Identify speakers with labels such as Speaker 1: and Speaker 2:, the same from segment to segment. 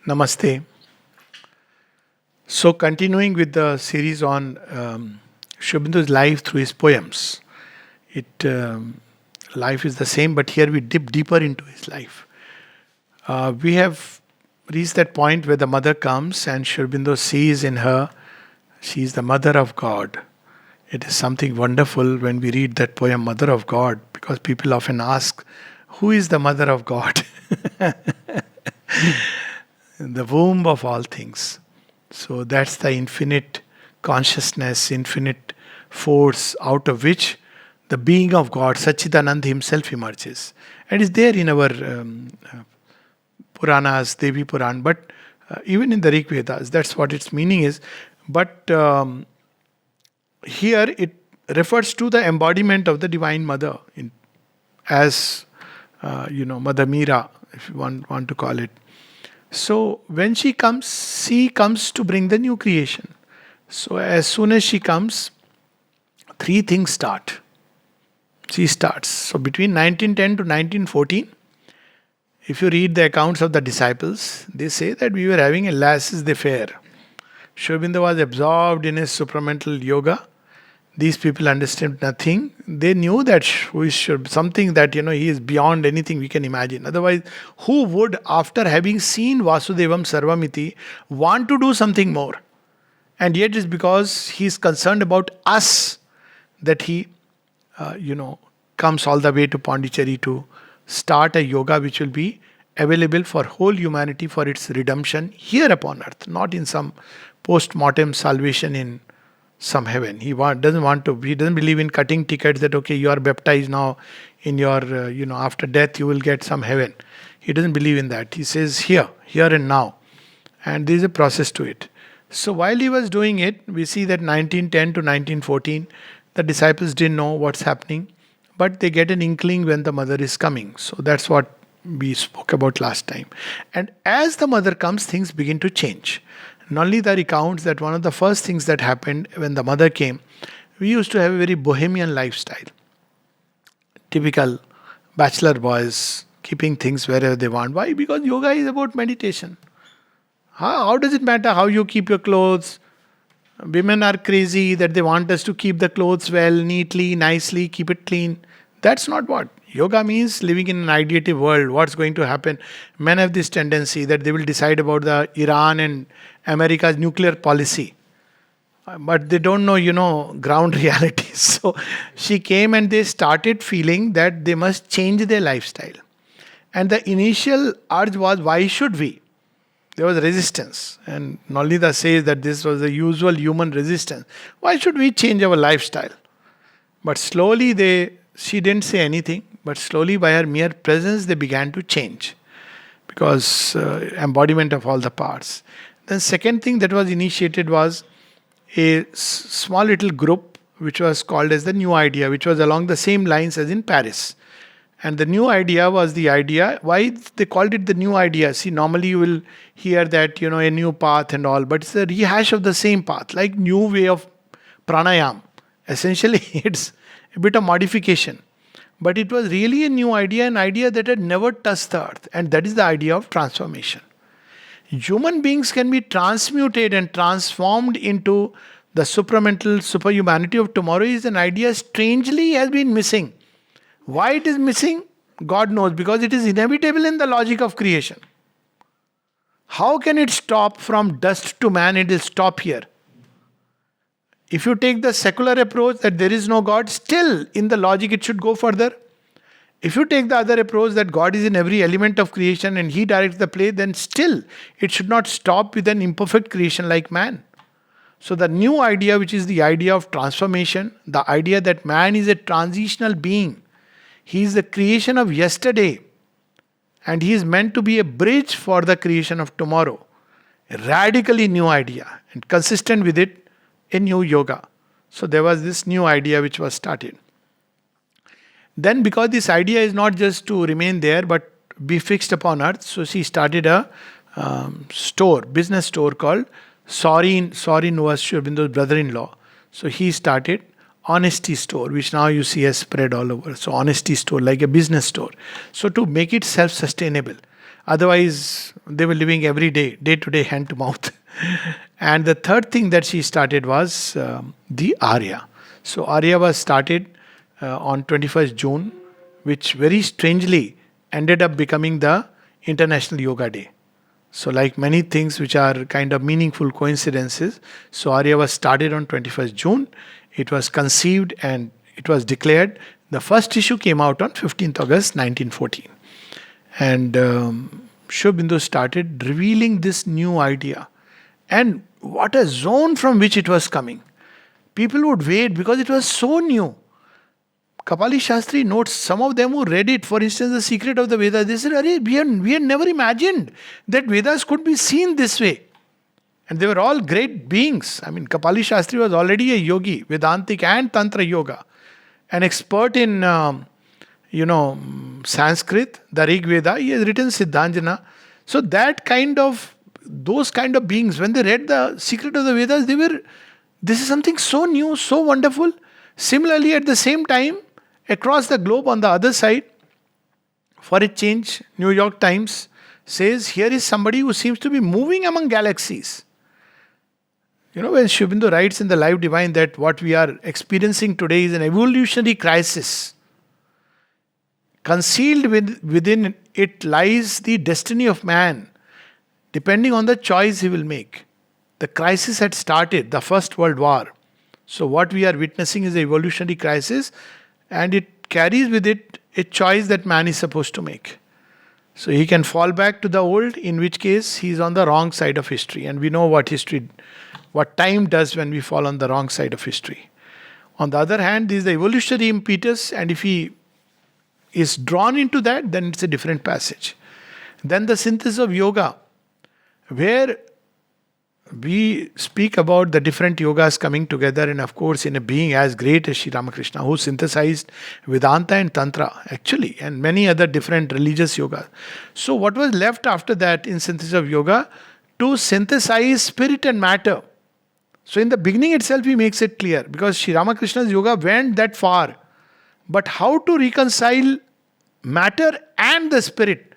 Speaker 1: Namaste. So, continuing with the series on Sri Aurobindo's life through his poems, it life is the same, but here we dip deeper into his life. We have reached that point where the mother comes, and Sri Aurobindo sees in her, she is the mother of God. It is something wonderful when we read that poem, Mother of God, because people often ask, who is the mother of God? The womb of all things. So that's the infinite consciousness, infinite force out of which the being of God, Satchidanand himself emerges. And is there in our Puranas, Devi Puran, but even in the Rig Vedas, that's what its meaning is. But here it refers to the embodiment of the Divine Mother, as Mother Meera, if you want to call it. So when she comes to bring the new creation. So as soon as she comes, three things start. She starts. So between 1910 to 1914, if you read the accounts of the disciples, they say that we were having a laissez faire. Sri Aurobindo was absorbed in his supramental yoga. These people understood nothing. They knew that who is something that he is beyond anything we can imagine. Otherwise, who would, after having seen Vasudevam Sarvamiti, want to do something more? And yet it's because he is concerned about us that he, comes all the way to Pondicherry to start a yoga which will be available for whole humanity for its redemption here upon earth, not in some post-mortem salvation in some heaven. He doesn't believe in cutting tickets that, okay, you are baptized now in your, after death you will get some heaven. He doesn't believe in that. He says here and now. And there is a process to it. So while he was doing it, we see that 1910 to 1914, the disciples didn't know what's happening, but they get an inkling when the mother is coming. So that's what we spoke about last time. And as the mother comes, things begin to change. Not only the recounts that one of the first things that happened when the mother came, we used to have a very bohemian lifestyle. Typical bachelor boys keeping things wherever they want. Why? Because yoga is about meditation. How does it matter how you keep your clothes? Women are crazy that they want us to keep the clothes well, neatly, nicely, keep it clean. That's not what. Yoga means living in an ideative world. What's going to happen? Men have this tendency that they will decide about the Iran and America's nuclear policy. But they don't know, ground realities. So she came and they started feeling that they must change their lifestyle. And the initial urge was, why should we? There was resistance. And Nolita says that this was the usual human resistance. Why should we change our lifestyle? But slowly she didn't say anything, but slowly by her mere presence they began to change. Because embodiment of all the parts. The second thing that was initiated was a small little group which was called as the New Idea, which was along the same lines as in Paris. And the new idea was the idea. Why they called it the new idea? See, normally you will hear that, a new path and all, but it's a rehash of the same path, like new way of pranayam. Essentially, it's a bit of modification. But it was really a new idea, an idea that had never touched the earth. And that is the idea of transformation. Human beings can be transmuted and transformed into the supramental superhumanity of tomorrow is an idea strangely has been missing. Why it is missing? God knows, because it is inevitable in the logic of creation. How can it stop from dust to man? It will stop here. If you take the secular approach that there is no God, still in the logic it should go further. If you take the other approach that God is in every element of creation and He directs the play, then still it should not stop with an imperfect creation like man. So the new idea, which is the idea of transformation, the idea that man is a transitional being, he is the creation of yesterday and he is meant to be a bridge for the creation of tomorrow. A radically new idea, and consistent with it, a new yoga. So there was this new idea which was started. Then because this idea is not just to remain there but be fixed upon earth, so she started a business store called Sorin was Sri Aurobindo's brother-in-law. So he started honesty store, which now you see has spread all over. So honesty store, like a business store. So to make it self-sustainable. Otherwise, they were living every day to day, hand to mouth. And the third thing that she started was the Arya. So Arya was started on 21st June, which very strangely ended up becoming the International Yoga Day. So, like many things which are kind of meaningful coincidences, so Arya was started on 21st June. It was conceived and it was declared. The first issue came out on 15th August 1914. And Aurobindo started revealing this new idea. And what a zone from which it was coming. People would wait because it was so new. Kapali Shastri notes some of them who read it, for instance, The Secret of the Vedas, they said, "Arey, we had never imagined that Vedas could be seen this way." And they were all great beings. I mean, Kapali Shastri was already a yogi, Vedantic and Tantra Yoga, an expert in, Sanskrit, the Rig Veda. He has written Siddhanjana. So those kind of beings, when they read The Secret of the Vedas, this is something so new, so wonderful. Similarly, at the same time, across the globe on the other side, for a change, New York Times says, here is somebody who seems to be moving among galaxies. When Aurobindo writes in the Life Divine that what we are experiencing today is an evolutionary crisis, concealed within it lies the destiny of man, depending on the choice he will make. The crisis had started, the First World War. So what we are witnessing is an evolutionary crisis, and it carries with it a choice that man is supposed to make. So he can fall back to the old, in which case he is on the wrong side of history. And we know what time does when we fall on the wrong side of history. On the other hand, this is the evolutionary impetus, and if he is drawn into that, then it's a different passage. Then the synthesis of yoga, where we speak about the different yogas coming together, and of course in a being as great as Sri Ramakrishna, who synthesized Vedanta and Tantra actually, and many other different religious yogas. So what was left after that in synthesis of yoga? To synthesize spirit and matter. So in the beginning itself he makes it clear, because Sri Ramakrishna's yoga went that far. But how to reconcile matter and the spirit,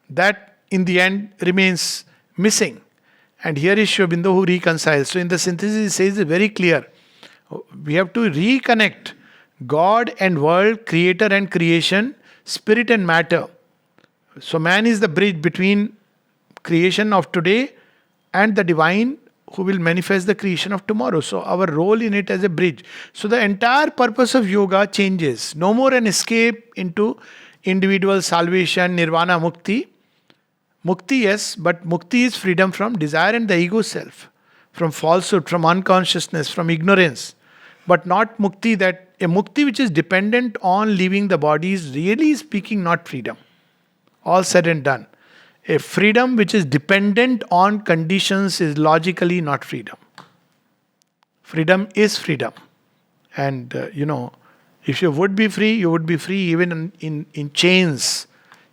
Speaker 1: that in the end remains missing. And here is Aurobindo who reconciles. So in the synthesis he says it very clear. We have to reconnect God and world, creator and creation, spirit and matter. So man is the bridge between creation of today and the divine who will manifest the creation of tomorrow. So our role in it as a bridge. So the entire purpose of yoga changes. No more an escape into individual salvation, nirvana, mukti. Mukti, yes, but mukti is freedom from desire and the ego self, from falsehood, from unconsciousness, from ignorance. But not mukti, that a mukti which is dependent on leaving the body is really speaking not freedom. All said and done. A freedom which is dependent on conditions is logically not freedom. Freedom is freedom. And, if you would be free, you would be free even in chains.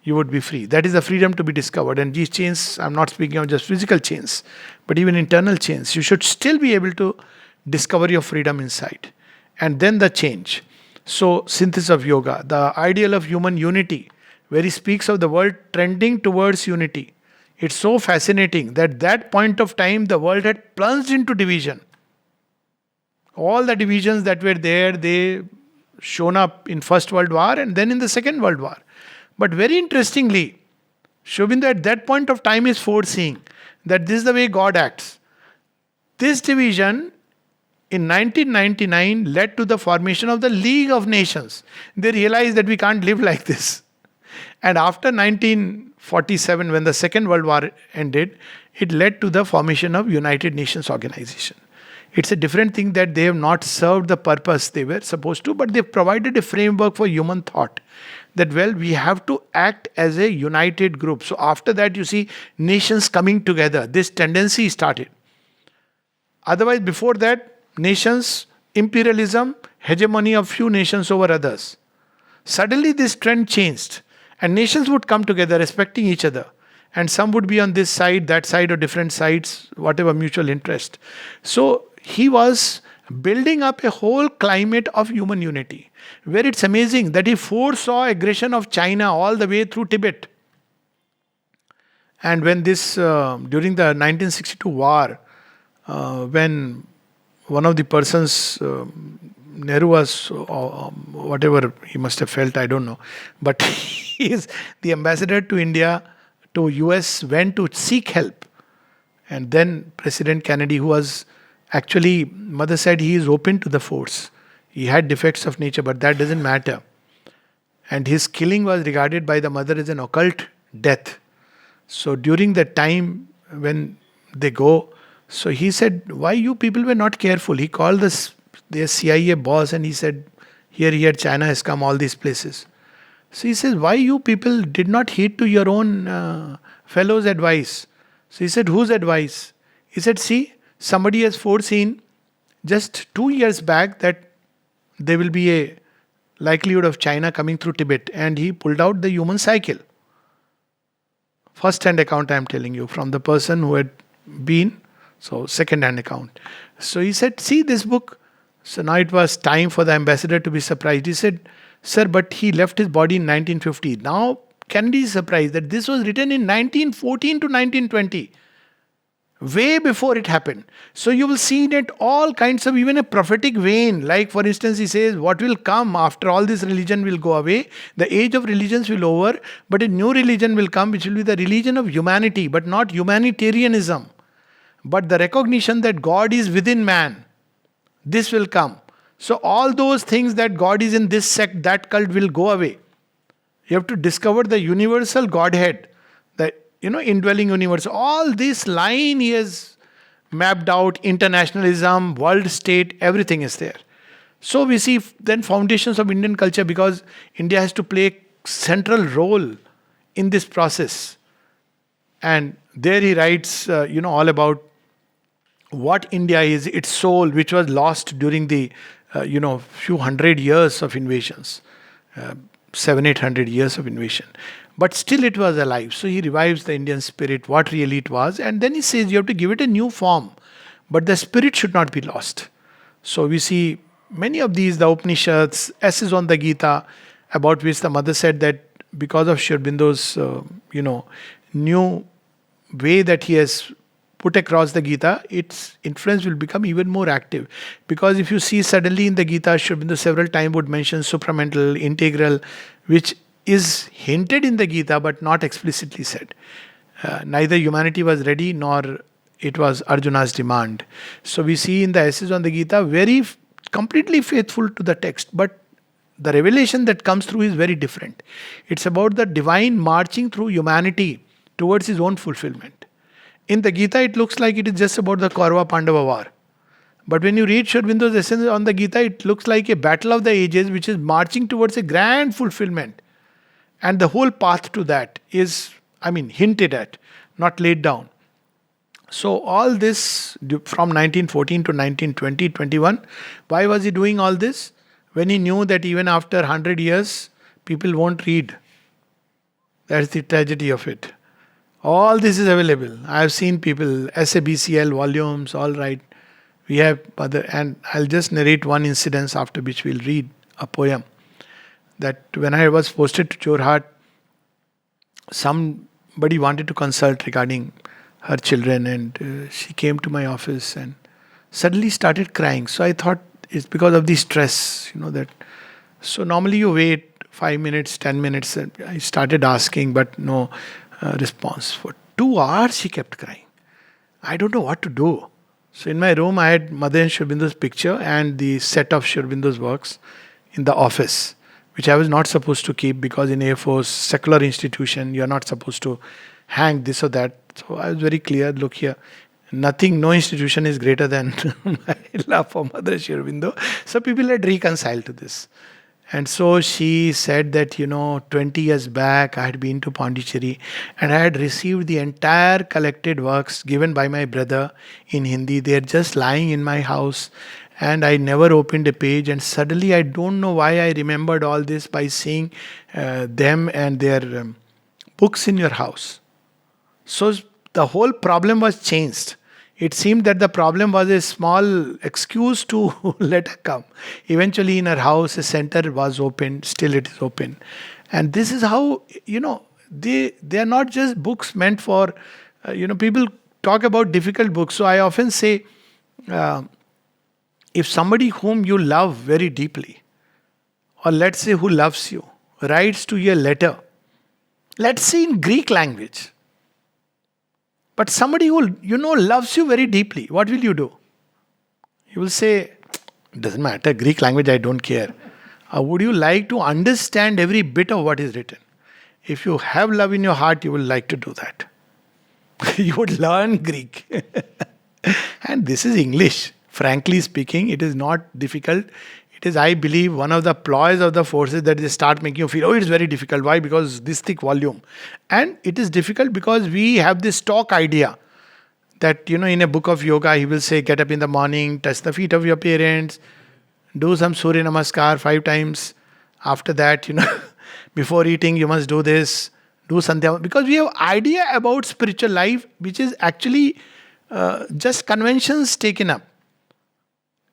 Speaker 1: You would be free. That is the freedom to be discovered. And these chains, I'm not speaking of just physical chains, but even internal chains. You should still be able to discover your freedom inside. And then the change. So, synthesis of yoga, the ideal of human unity, where he speaks of the world trending towards unity. It's so fascinating that that point of time the world had plunged into division. All the divisions that were there, they shown up in First World War and then in the Second World War. But very interestingly, Aurobindo at that point of time is foreseeing that this is the way God acts. This division in 1999 led to the formation of the League of Nations. They realized that we can't live like this. And after 1947, when the Second World War ended, it led to the formation of United Nations Organization. It's a different thing that they have not served the purpose they were supposed to, but they've provided a framework for human thought. That, we have to act as a united group. So after that, you see nations coming together. This tendency started. Otherwise, before that, nations, imperialism, hegemony of few nations over others. Suddenly this trend changed. And nations would come together respecting each other. And some would be on this side, that side, or different sides, whatever mutual interest. So he was building up a whole climate of human unity, where it's amazing that he foresaw aggression of China all the way through Tibet. And when this, during the 1962 war, when one of the persons, Nehru was, whatever he must have felt, I don't know. But he is the ambassador to India, to US, went to seek help. And then President Kennedy, who was actually, mother said he is open to the force. He had defects of nature, but that doesn't matter. And his killing was regarded by the mother as an occult death. So during the time when they go, so he said, why you people were not careful? He called the CIA boss and he said, here, China has come all these places. So he says, why you people did not heed to your own fellow's advice? So he said, whose advice? He said, see, somebody has foreseen just 2 years back that there will be a likelihood of China coming through Tibet. And he pulled out the human cycle. First-hand account I am telling you from the person who had been, so second-hand account. So he said, see this book. So now it was time for the ambassador to be surprised. He said, sir, but he left his body in 1950. Now Kennedy is surprised that this was written in 1914 to 1920. Way before it happened. So you will see in it all kinds of even a prophetic vein. Like for instance, he says, what will come after all this religion will go away? The age of religions will over, but a new religion will come, which will be the religion of humanity, but not humanitarianism, but the recognition that God is within man. This will come. So all those things that God is in this sect, that cult will go away. You have to discover the universal Godhead, the indwelling universe. All this line he has mapped out, internationalism, world state, everything is there. So we see then foundations of Indian culture, because India has to play a central role in this process. And there he writes, all about what India is, its soul, which was lost during the, few hundred years of invasions, 700-800 years of invasion. But still it was alive. So he revives the Indian spirit, what really it was. And then he says you have to give it a new form. But the spirit should not be lost. So we see many of these, the Upanishads, essays on the Gita, about which the mother said that because of Sri Aurobindo's, new way that he has put across the Gita, its influence will become even more active. Because if you see suddenly in the Gita, Sri Aurobindo several times would mention supramental, integral, which is hinted in the Gita but not explicitly said. Neither humanity was ready nor it was Arjuna's demand. So we see in the essays on the Gita completely faithful to the text, but the revelation that comes through is very different. It's about the divine marching through humanity towards his own fulfillment. In the Gita, it looks like it is just about the Kaurava Pandava war. But when you read Sri Aurobindo's essays on the Gita, it looks like a battle of the ages which is marching towards a grand fulfillment. And the whole path to that is, hinted at, not laid down. So all this from 1914 to 1920, 21, why was he doing all this? When he knew that even after 100 years, people won't read. That's the tragedy of it. All this is available. I have seen people, SABCL volumes, all right. We have other, and I'll just narrate one incident after which we'll read a poem. That when I was posted to Jorhat, somebody wanted to consult regarding her children, and she came to my office and suddenly started crying. So I thought it's because of the stress, that. So normally you wait 5 minutes, 10 minutes, and I started asking, but no response. For 2 hours she kept crying. I don't know what to do. So in my room I had Mother and Sri Aurobindo's picture and the set of Sri Aurobindo's works in the office, which I was not supposed to keep, because in Air Force, secular institution, you're not supposed to hang this or that. So I was very clear, look here, nothing, no institution is greater than my love for Mother Sri Aurobindo. So people had reconciled to this. And so she said that, 20 years back I had been to Pondicherry and I had received the entire collected works given by my brother in Hindi. They are just lying in my house. And I never opened a page, and suddenly I don't know why I remembered all this by seeing them and their books in your house. So the whole problem was changed. It seemed that the problem was a small excuse to let her come. Eventually in her house a center was opened, still it is open. And this is how, they are not just books meant for, people talk about difficult books. So I often say, if somebody whom you love very deeply, or let's say who loves you, writes to you a letter, let's say in Greek language, but somebody who loves you very deeply, what will you do? You will say, doesn't matter, Greek language, I don't care. Would you like to understand every bit of what is written? If you have love in your heart, you will like to do that. You would learn Greek. And this is English. Frankly speaking, it is not difficult. It is, I believe, one of the ploys of the forces that they start making you feel, oh, it's very difficult. Why? Because this thick volume. And it is difficult because we have this stock idea that, in a book of yoga, he will say, get up in the morning, touch the feet of your parents, do some Surya Namaskar 5 times. After that, before eating, you must do this, do Sandhya. Because we have idea about spiritual life, which is actually just conventions taken up.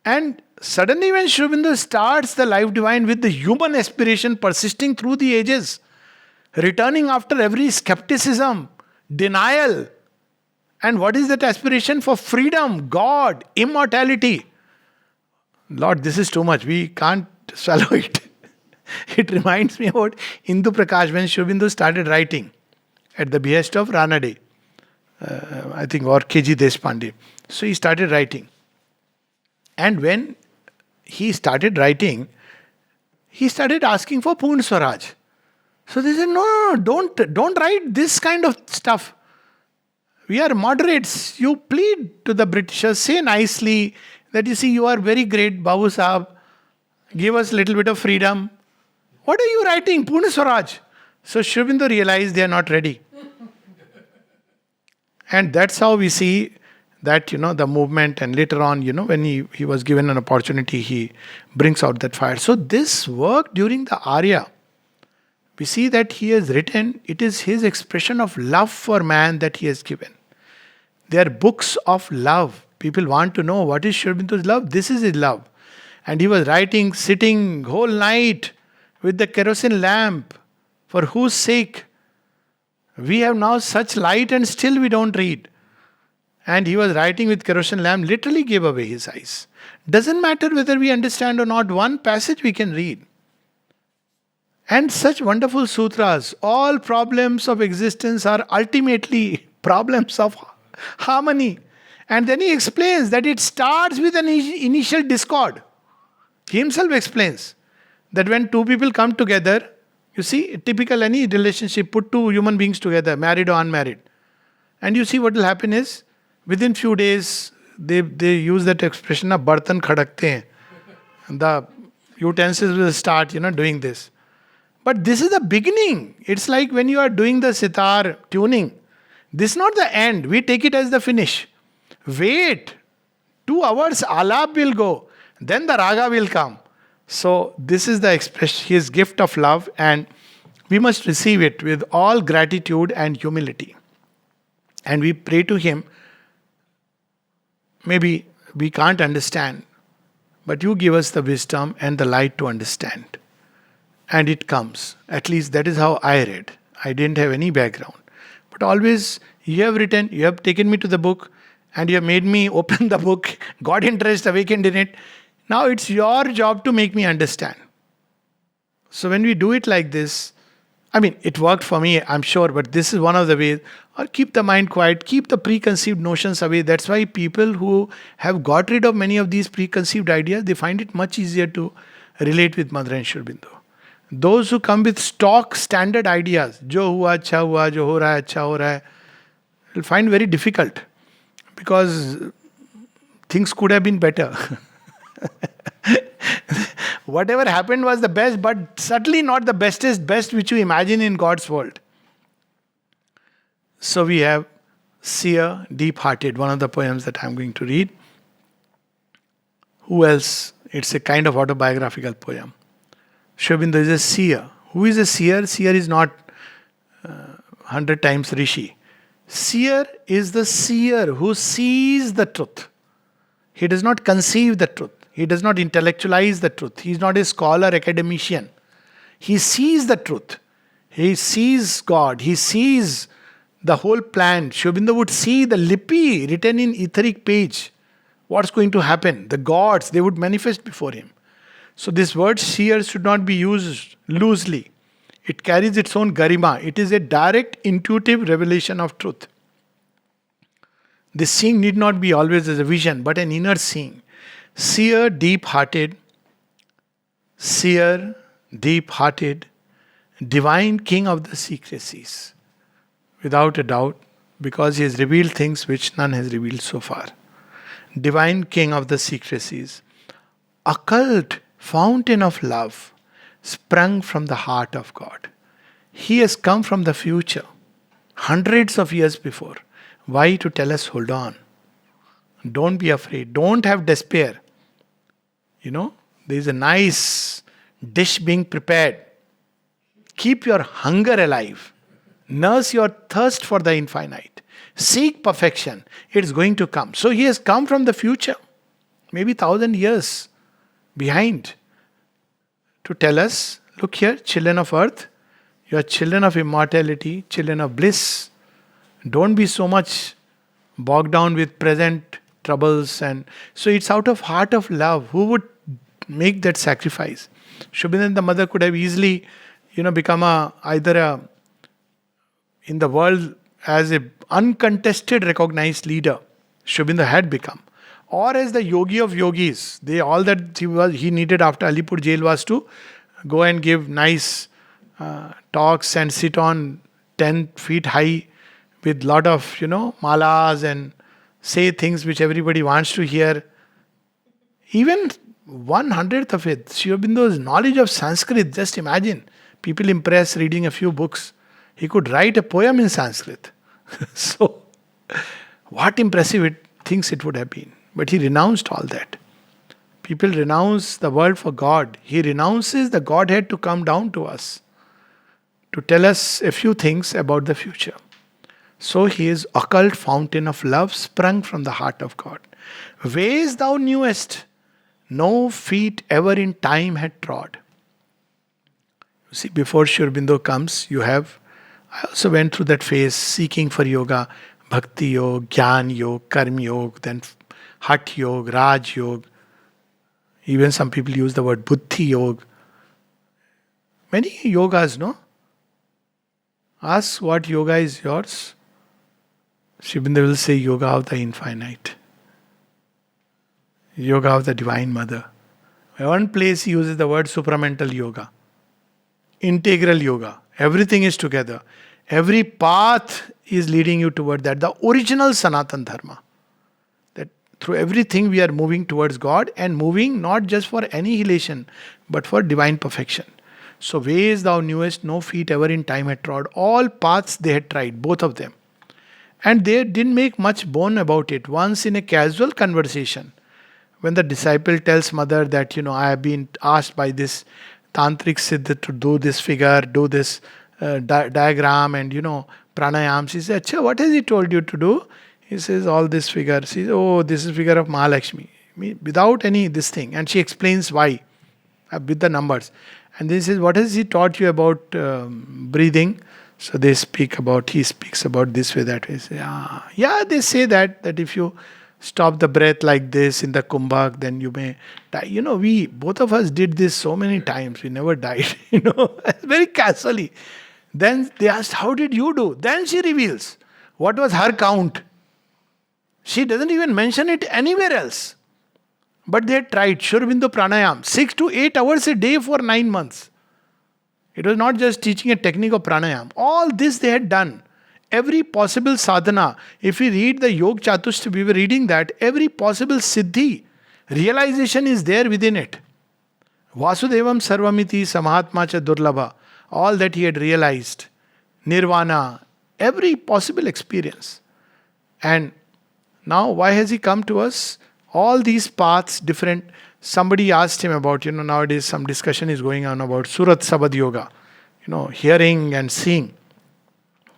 Speaker 1: And suddenly when Sri Aurobindo starts the life divine with the human aspiration persisting through the ages, returning after every skepticism, denial, and what is that aspiration? For freedom, God, immortality. Lord, this is too much. We can't swallow it. It reminds me about Indu Prakash when Sri Aurobindo started writing at the behest of Ranade, I think, or KG Deshpande. So he started writing. And when he started writing, he started asking for Purna Swaraj. So they said, no, don't write this kind of stuff. We are moderates. You plead to the Britishers, say nicely that you see you are very great, Babu Sahab. Give us a little bit of freedom. What are you writing? Purna Swaraj. So Sri Aurobindo realized they are not ready. And that's how we see that, the movement, and later on, when he was given an opportunity, he brings out that fire. So this work during the Arya, we see that he has written, it is his expression of love for man that he has given. They are books of love. People want to know what is Sri Aurobindo's love. This is his love. And he was writing, sitting whole night with the kerosene lamp, for whose sake we have now such light and still we don't read. And he was writing with kerosene lamp, literally gave away his eyes. Doesn't matter whether we understand or not, one passage we can read. And such wonderful sutras, all problems of existence are ultimately problems of harmony. And then he explains that it starts with an initial discord. He himself explains that when two people come together, you see, typical any relationship, put two human beings together, married or unmarried. And you see what will happen is, within few days, they use that expression, bartan khadakte hain. The utensils will start, doing this. But this is the beginning. It's like when you are doing the sitar tuning. This is not the end. We take it as the finish. Wait. 2 hours, alap will go. Then the raga will come. So this is the expression, his gift of love, and we must receive it with all gratitude and humility. And we pray to him. Maybe we can't understand, but you give us the wisdom and the light to understand. And it comes. At least that is how I read. I didn't have any background. But always, you have written, you have taken me to the book, and you have made me open the book, got interest awakened in it. Now it's your job to make me understand. So when we do it like this, it worked for me, I'm sure, but this is one of the ways. Or keep the mind quiet, keep the preconceived notions away. That's why people who have got rid of many of these preconceived ideas, they find it much easier to relate with Mother and Sri Aurobindo. Those who come with stock standard ideas, jo hua acha hua, jo ho raha hai acha ho raha hai, will find very difficult because things could have been better. Whatever happened was the best, but certainly not the bestest best which you imagine in God's world. So we have Seer, Deep-Hearted, one of the poems that I'm going to read. Who else? It's a kind of autobiographical poem. Sri Aurobindo is a seer. Who is a seer? Seer is not 100 times Rishi. Seer is the seer who sees the truth. He does not conceive the truth. He does not intellectualize the truth. He is not a scholar, academician. He sees the truth. He sees God. He sees the whole plan. Sri Aurobindo would see the lipi written in etheric page. What's going to happen? The gods, they would manifest before him. So this word seer should not be used loosely. It carries its own garima. It is a direct, intuitive revelation of truth. This seeing need not be always as a vision, but an inner seeing. Seer, deep-hearted, divine king of the secrecies. Without a doubt, because he has revealed things which none has revealed so far. Divine king of the secrecies. Occult, fountain of love, sprung from the heart of God. He has come from the future, hundreds of years before. Why? To tell us, hold on. Don't be afraid. Don't have despair. There is a nice dish being prepared. Keep your hunger alive. Nurse your thirst for the infinite. Seek perfection. It's going to come. So he has come from the future, maybe 1,000 years behind, to tell us, look here, children of earth, you are children of immortality, children of bliss. Don't be so much bogged down with present troubles. And so it's out of heart of love. Who would make that sacrifice? Sri Aurobindo, the mother, could have easily, become in the world as a uncontested, recognized leader. Sri Aurobindo had become. Or as the yogi of yogis. All that he needed after Alipur jail was to go and give nice talks and sit on 10 feet high with lot of, malas and say things which everybody wants to hear. Even 1/100th of it. Sri Aurobindo's knowledge of Sanskrit, just imagine. People impressed reading a few books. He could write a poem in Sanskrit. So, what impressive things it would have been. But he renounced all that. People renounce the world for God. He renounces the Godhead to come down to us, to tell us a few things about the future. So he is occult fountain of love sprung from the heart of God. Ways thou knewest, no feet ever in time had trod. You see, before Sri Aurobindo comes, I also went through that phase seeking for yoga, bhakti yoga, jnana yoga, karma yoga, then hat yoga, raj yoga. Even some people use the word buddhi yoga. Many yogas, no? Ask what yoga is yours. Sri Aurobindo will say yoga of the infinite. Yoga of the Divine Mother. In one place he uses the word supramental yoga. Integral yoga. Everything is together. Every path is leading you toward that. The original Sanatan Dharma. That through everything we are moving towards God and moving not just for annihilation but for divine perfection. So ways thou knewest, no feet ever in time had trod. All paths they had tried, both of them. And they didn't make much bone about it. Once in a casual conversation, when the disciple tells mother that, I have been asked by this tantric siddha to do this figure, do this diagram and, pranayam. She says, Achha, what has he told you to do? He says, all this figure. She says, oh, this is figure of Mahalakshmi. Without any this thing. And she explains why with the numbers. And then he says, what has he taught you about breathing? So he speaks about this way, that way. Yeah, they say that if you stop the breath like this in the kumbhak, then you may die. Both of us did this so many times. We never died, very casually. Then they asked, how did you do? Then she reveals what was her count. She doesn't even mention it anywhere else. But they had tried Sri Aurobindo pranayam, 6 to 8 hours a day for 9 months. It was not just teaching a technique of pranayam. All this they had done. Every possible sadhana. If we read the Yog Chatushta, we were reading that. Every possible siddhi, realization is there within it. Vasudevam sarvamiti samahatma cha durlabha. All that he had realized. Nirvana. Every possible experience. And now why has he come to us? All these paths, different. Somebody asked him about, nowadays some discussion is going on about Surat Sabad Yoga. Hearing and seeing.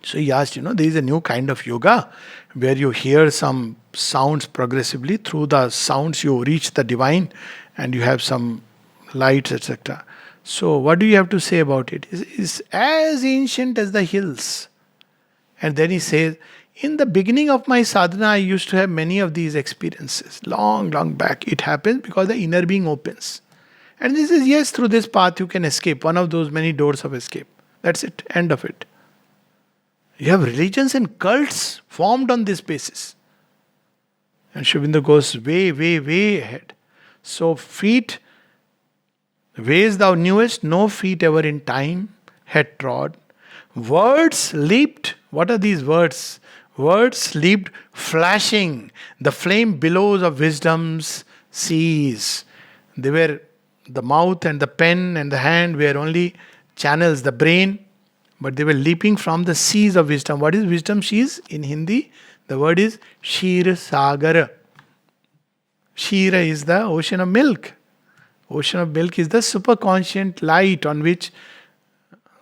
Speaker 1: So he asked, there is a new kind of yoga where you hear some sounds progressively. Through the sounds you reach the divine and you have some lights, etc. So, what do you have to say about it? It's as ancient as the hills. And then he says, in the beginning of my sadhana, I used to have many of these experiences. Long, long back. It happens because the inner being opens. And this is, yes, through this path you can escape. One of those many doors of escape. That's it. End of it. You have religions and cults formed on this basis. And Sri Aurobindo goes way, way, way ahead. So feet, ways thou knewest, no feet ever in time had trod. Words leaped. What are these words? Words leaped, flashing the flame-billows of wisdom's seas. They were, the mouth and the pen and the hand were only channels, the brain, but they were leaping from the seas of wisdom. What is wisdom seas? In Hindi, the word is Sheer Sagara. Sheera is the ocean of milk. Ocean of milk is the superconscient light on which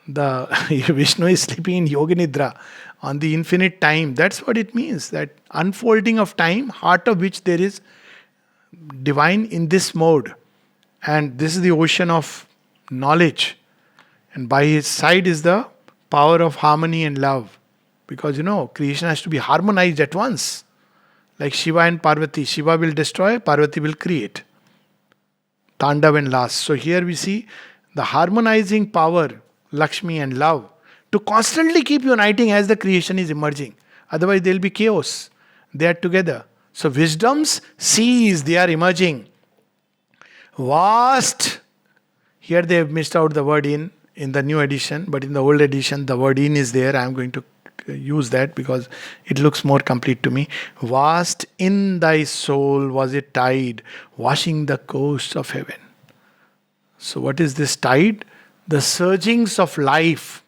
Speaker 1: the Vishnu is sleeping in Yoga Nidra, on the infinite time. That's what it means. That unfolding of time, heart of which there is divine in this mode. And this is the ocean of knowledge. And by his side is the power of harmony and love. Because creation has to be harmonized at once. Like Shiva and Parvati. Shiva will destroy, Parvati will create. Tandav and last. So here we see the harmonizing power, Lakshmi and love, to constantly keep uniting as the creation is emerging. Otherwise there will be chaos. They are together. So wisdom's seas, they are emerging. Vast. Here they have missed out the word in the new edition, but in the old edition the word in is there. I am going to use that because it looks more complete to me. Vast in thy soul was a tide washing the coasts of heaven. So what is this tide? The surgings of life.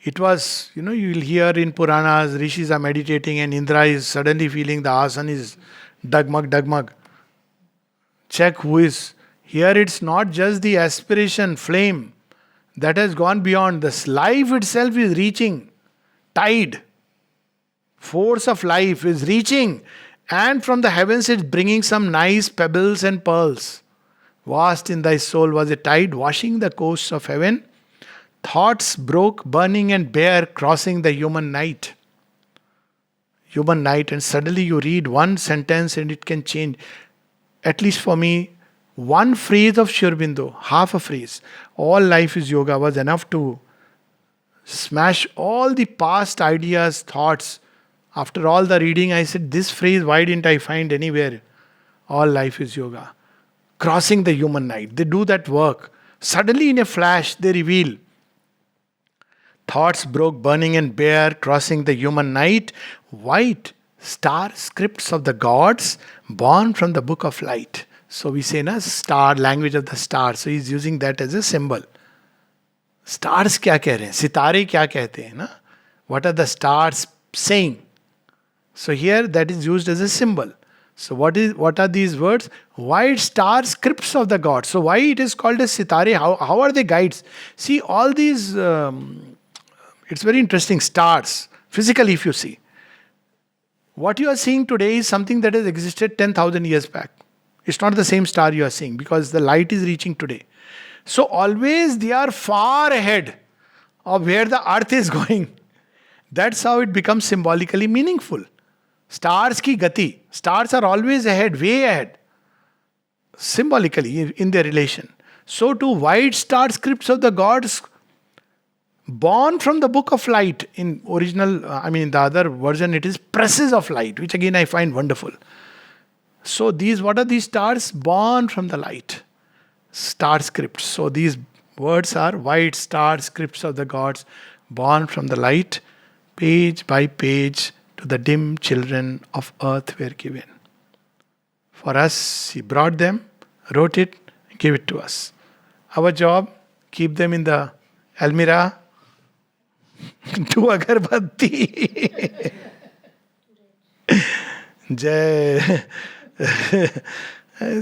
Speaker 1: It was, you will hear in Puranas, Rishis are meditating and Indra is suddenly feeling the asana is dagmag, dagmag. Check who is. Here it's not just the aspiration, flame, that has gone beyond. This life itself is reaching. Tide. Force of life is reaching. And from the heavens it's bringing some nice pebbles and pearls. Vast in thy soul was a tide washing the coasts of heaven. Thoughts broke, burning and bare, crossing the human night. Human night, and suddenly you read one sentence and it can change. At least for me, one phrase of Sri Aurobindo, half a phrase, all life is yoga, was enough to smash all the past ideas, thoughts. After all the reading, I said, this phrase, why didn't I find anywhere? All life is yoga. Crossing the human night. They do that work. Suddenly in a flash, they reveal. Thoughts broke, burning and bare, crossing the human night. White star scripts of the gods, born from the book of light. So we say, star, language of the stars. So he's using that as a symbol. Stars क्या कह रहे हैं? सितारे क्या कहते हैं ना? What are the stars saying? So here that is used as a symbol. So what are these words? White star scripts of the gods. So why it is called as sitare? How are they guides? See all these. It's very interesting. Stars physically, if you see, what you are seeing today is something that has existed 10,000 years back. It's not the same star you are seeing because the light is reaching today. So always they are far ahead of where the earth is going. That's how it becomes symbolically meaningful. Stars ki gati. Stars are always ahead, way ahead. Symbolically in their relation. So too white star scripts of the gods, born from the book of light. In original, in the other version it is presses of light, which again I find wonderful. So what are these stars? Born from the light. Star scripts. So these words are white star scripts of the gods, born from the light, page by page to the dim children of earth were given. For us, he brought them, wrote it, gave it to us. Our job, keep them in the almirah, do agarbatti. Jai.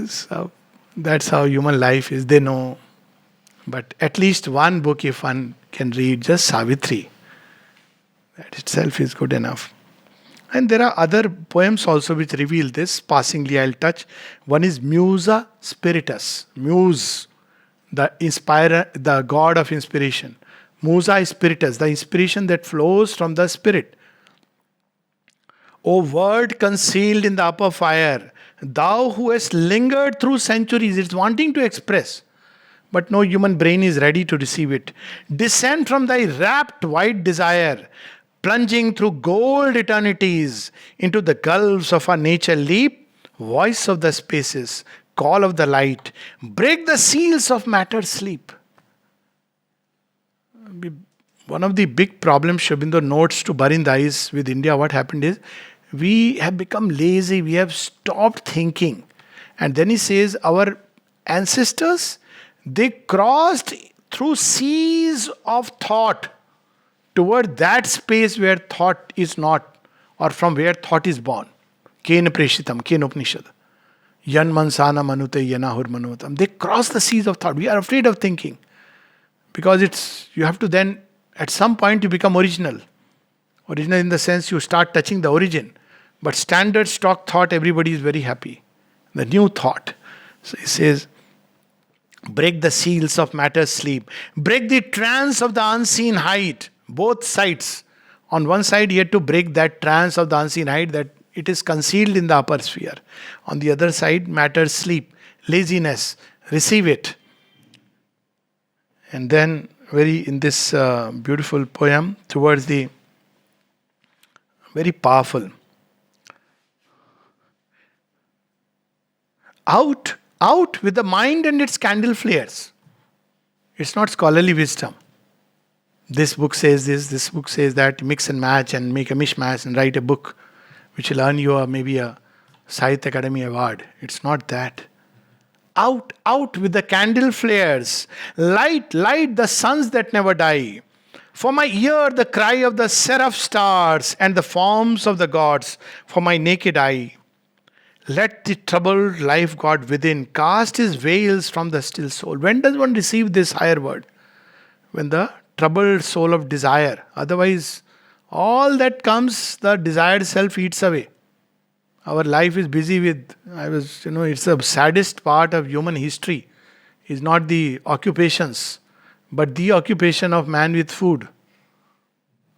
Speaker 1: So that's how human life is. They know. But at least one book, if one can read, just Savitri, that itself is good enough. And there are other poems also which reveal this. Passingly, I'll touch. One is MUSA, Spiritus. Muse, the god of inspiration. MUSA is spiritus, the inspiration that flows from the spirit. O word concealed in the upper fire, thou who hast lingered through centuries, it's wanting to express, but no human brain is ready to receive it. Descend from thy rapt white desire, plunging through gold eternities into the gulfs of our nature. Leap, voice of the spaces, call of the light, break the seals of matter's sleep. One of the big problems Aurobindo notes to Barinda is with India, what happened is we have become lazy, we have stopped thinking. And then he says our ancestors, they crossed through seas of thought toward that space where thought is not, or from where thought is born. Kena preshitam, Kena Upanishad. Yan mansana manute yanahur manutam. They cross the seas of thought. We are afraid of thinking. Because you have to then, at some point you become original. Original in the sense you start touching the origin. But standard stock thought, everybody is very happy. The new thought. So he says, break the seals of matter's sleep. Break the trance of the unseen height. Both sides. On one side, he had to break that trance of the unseen height, that it is concealed in the upper sphere. On the other side, matter's sleep, laziness, receive it. And then, in this beautiful poem, towards the very powerful. Out with the mind and its candle flares. It's not scholarly wisdom. This book says this book says that, mix and match and make a mishmash and write a book which will earn you maybe a Sahitya Academy award. It's not that. Out with the candle flares. Light the suns that never die. For my ear the cry of the seraph stars and the forms of the gods for my naked eye. Let the troubled life God within cast his veils from the still soul. When does one receive this higher word? When the troubled soul of desire. Otherwise, all that comes, the desired self eats away. Our life is busy with, it's the saddest part of human history, is not the occupations, but the occupation of man with food.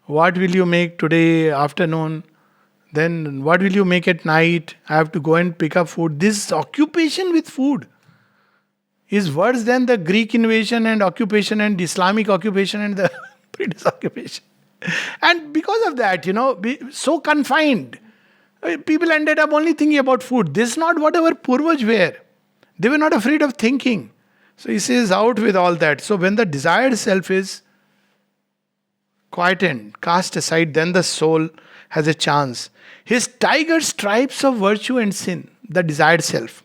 Speaker 1: What will you make today afternoon? Then what will you make at night? I have to go and pick up food. This occupation with food is worse than the Greek invasion and occupation and Islamic occupation and the British occupation. And because of that, so confined, people ended up only thinking about food. This is not what our purvaj were. They were not afraid of thinking. So he says, out with all that. So when the desired self is quietened, cast aside, then the soul has a chance. His tiger stripes of virtue and sin, the desired self.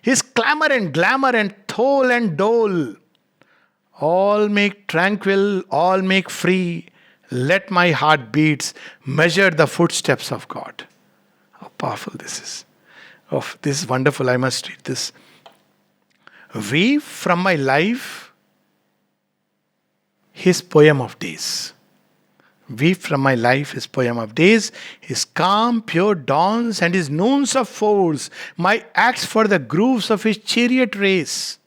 Speaker 1: His clamor and glamour and toll and dole, all make tranquil, all make free. Let my heart beats measure the footsteps of God. How powerful this is. Oh, this is wonderful. I must read this. Weave from my life his poem of days. Weave from my life his poem of days, his calm, pure dawns and his noons of force, my acts for the grooves of his chariot race,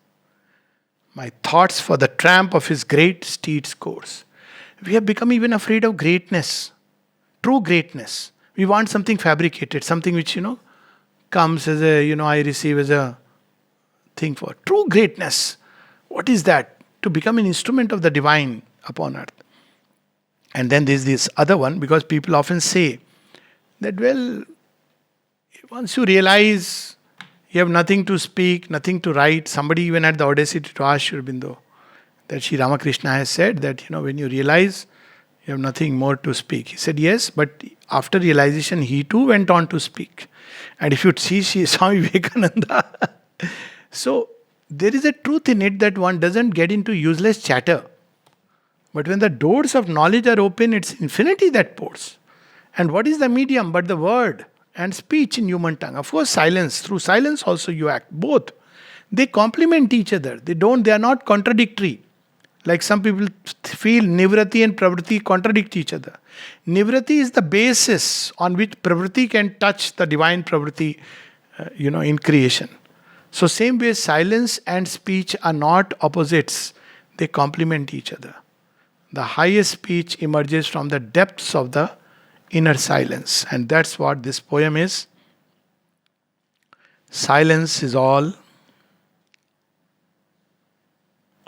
Speaker 1: my thoughts for the tramp of his great steed's course. We have become even afraid of greatness, true greatness. We want something fabricated, something which, comes as I receive as a thing for. True greatness. What is that? To become an instrument of the divine upon earth. And then there's this other one, because people often say that, once you realize you have nothing to speak, nothing to write, somebody even had the audacity to ask Aurobindo that Sri Ramakrishna has said that, when you realize you have nothing more to speak. He said, yes, but after realization, he too went on to speak. And if you see Swami Vivekananda, so there is a truth in it that one doesn't get into useless chatter. But when the doors of knowledge are open, it's infinity that pours. And what is the medium but the word and speech in human tongue? Of course, silence. Through silence also you act. Both. They complement each other. They are not contradictory. Like some people feel nivrati and pravriti contradict each other. Nivrati is the basis on which pravriti can touch the divine pravriti, in creation. So same way silence and speech are not opposites. They complement each other. The highest speech emerges from the depths of the inner silence. And that's what this poem is. Silence is all.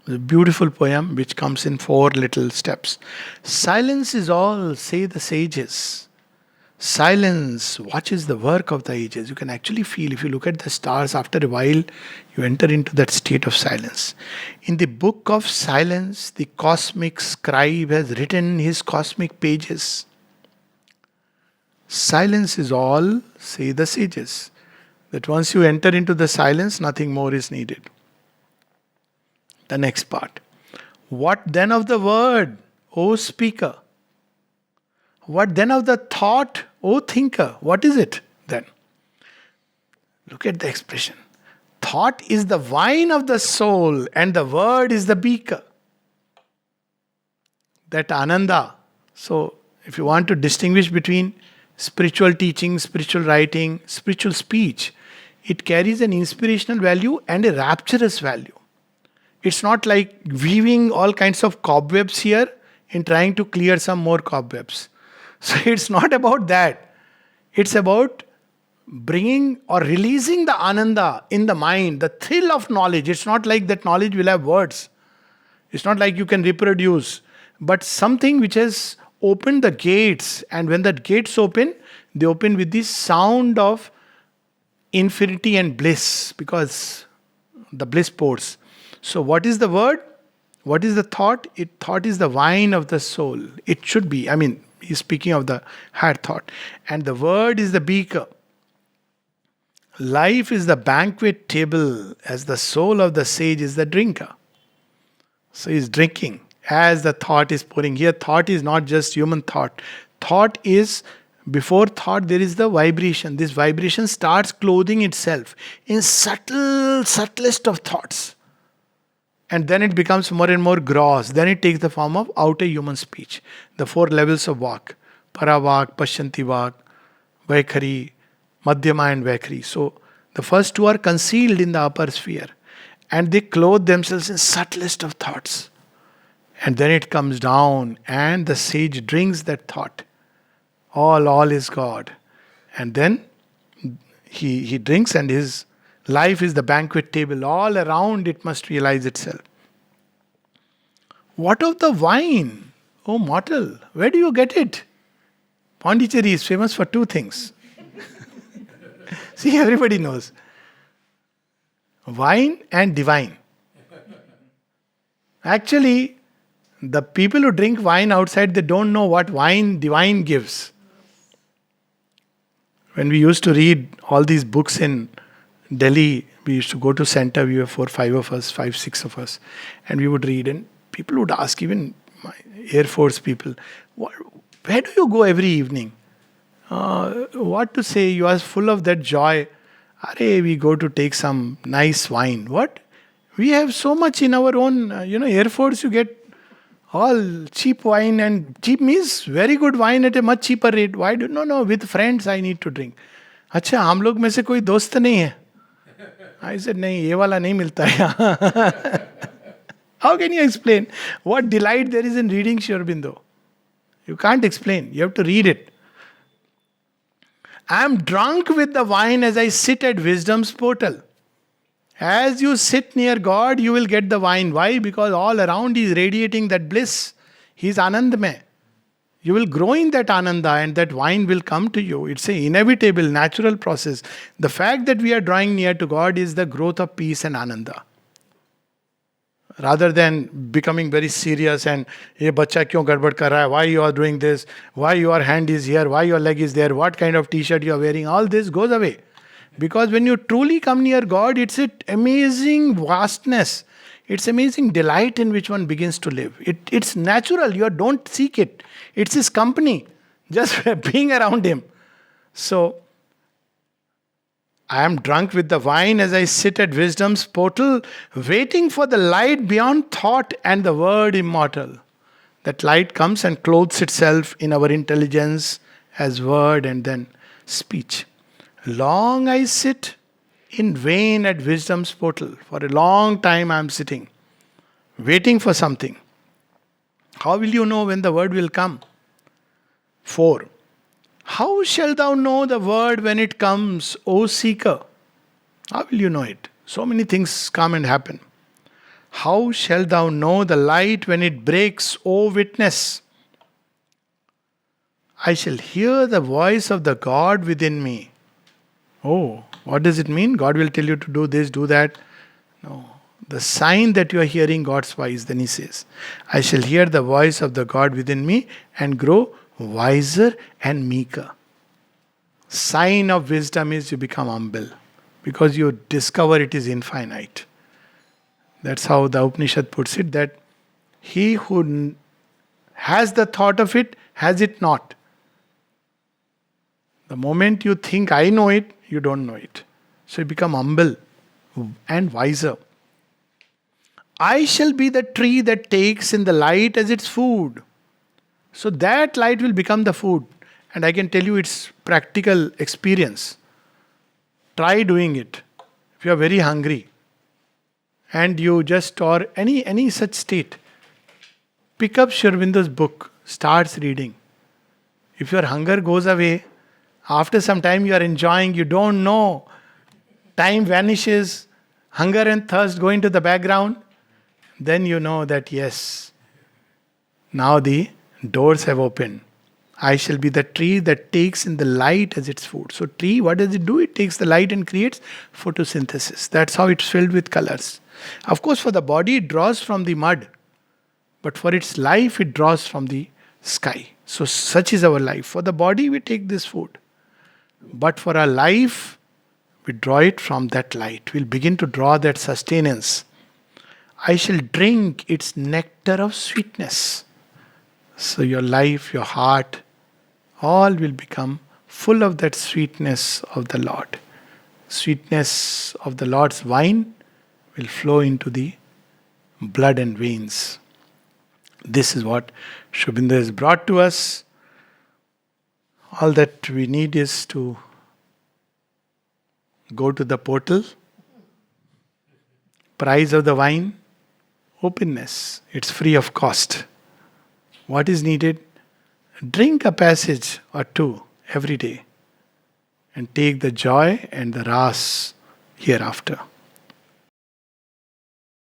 Speaker 1: A beautiful poem which comes in 4 little steps. Silence is all, say the sages. Silence watches the work of the ages. You can actually feel, if you look at the stars, after a while, you enter into that state of silence. In the book of silence, the cosmic scribe has written his cosmic pages. Silence is all, say the sages. That once you enter into the silence, nothing more is needed. The next part. What then of the word, O speaker? What then of the thought, O thinker? What is it then? Look at the expression. Thought is the wine of the soul and the word is the beaker. That ananda. So, if you want to distinguish between spiritual teaching, spiritual writing, spiritual speech, it carries an inspirational value and a rapturous value. It's not like weaving all kinds of cobwebs here in trying to clear some more cobwebs. So it's not about that. It's about bringing or releasing the ananda in the mind, the thrill of knowledge. It's not like that knowledge will have words. It's not like you can reproduce. But something which has opened the gates. And when the gates open, they open with the sound of infinity and bliss. Because the bliss pours. So what is the word? What is the thought? Thought is the wine of the soul. It should be. He's speaking of the higher thought. And the word is the beaker. Life is the banquet table, as the soul of the sage is the drinker. So he's drinking as the thought is pouring. Here, thought is not just human thought. Thought is, before thought, there is the vibration. This vibration starts clothing itself in subtlest of thoughts. And then it becomes more and more gross. Then it takes the form of outer human speech. The 4 levels of vak. Paravak, Pashyanti vak, Vaikhari, Madhyama and Vaikhari. So the first 2 are concealed in the upper sphere. And they clothe themselves in subtlest of thoughts. And then it comes down and the sage drinks that thought. All is God. And then he drinks and his life is the banquet table. All around it must realize itself. What of the wine, O mortal? Where do you get it? Pondicherry is famous for 2 things. See, everybody knows. Wine and divine. Actually, the people who drink wine outside, they don't know what wine divine gives. When we used to read all these books in Delhi, we used to go to center, we were 5 of us, 5, 6 of us, and we would read, and people would ask, even my Air Force people, where do you go every evening? What to say? You are full of that joy. Arya, we go to take some nice wine. What? We have so much in our own, Air Force, you get all cheap wine, and cheap means very good wine at a much cheaper rate. Why do? No, with friends I need to drink. अच्छा, हम लोग में से कोई दोस्त नहीं है? I said, नहीं, ये वाला नहीं मिलता है. How can you explain what delight there is in reading Aurobindo? You can't explain. You have to read it. I am drunk with the wine as I sit at wisdom's portal. As you sit near God, you will get the wine. Why? Because all around He is radiating that bliss. He is Anandamay. You will grow in that Ananda and that wine will come to you. It's an inevitable, natural process. The fact that we are drawing near to God is the growth of peace and Ananda. Rather than becoming very serious and, ye bacha kyun gadbad kar raha hai? Why you are doing this? Why your hand is here? Why your leg is there? What kind of t-shirt you are wearing? All this goes away. Because when you truly come near God, it's an amazing vastness. It's amazing delight in which one begins to live. It's natural. You don't seek it. It's His company. Just being around Him. So, I am drunk with the wine as I sit at wisdom's portal, waiting for the light beyond thought and the word immortal. That light comes and clothes itself in our intelligence as word and then speech. Long I sit in vain at wisdom's portal. For a long time I am sitting, waiting for something. How will you know when the word will come? 4. How shalt thou know the word when it comes, O seeker? How will you know it? So many things come and happen. How shalt thou know the light when it breaks, O witness? I shall hear the voice of the God within me. Oh, what does it mean? God will tell you to do this, do that. No. The sign that you are hearing God's voice, then he says, I shall hear the voice of the God within me and grow wiser and meeker. Sign of wisdom is you become humble because you discover it is infinite. That's how the Upanishad puts it, that he who has the thought of it has it not. The moment you think I know it, you don't know it. So you become humble and wiser. I shall be the tree that takes in the light as its food. So that light will become the food. And I can tell you its practical experience. Try doing it. If you are very hungry and you just, or any such state, pick up Sri Aurobindo's book, starts reading. If your hunger goes away, after some time you are enjoying, you don't know, time vanishes, hunger and thirst go into the background, then you know that yes, now the doors have opened. I shall be the tree that takes in the light as its food. So tree, what does it do? It takes the light and creates photosynthesis. That's how it's filled with colors. Of course, for the body, it draws from the mud. But for its life, it draws from the sky. So such is our life. For the body, we take this food. But for our life, we draw it from that light. We'll begin to draw that sustenance. I shall drink its nectar of sweetness. So your life, your heart, all will become full of that sweetness of the Lord. Sweetness of the Lord's wine will flow into the blood and veins. This is what Sri Aurobindo has brought to us. All that we need is to go to the portal. Price of the wine, openness. It's free of cost. What is needed? Drink a passage or two every day and take the joy and the ras hereafter.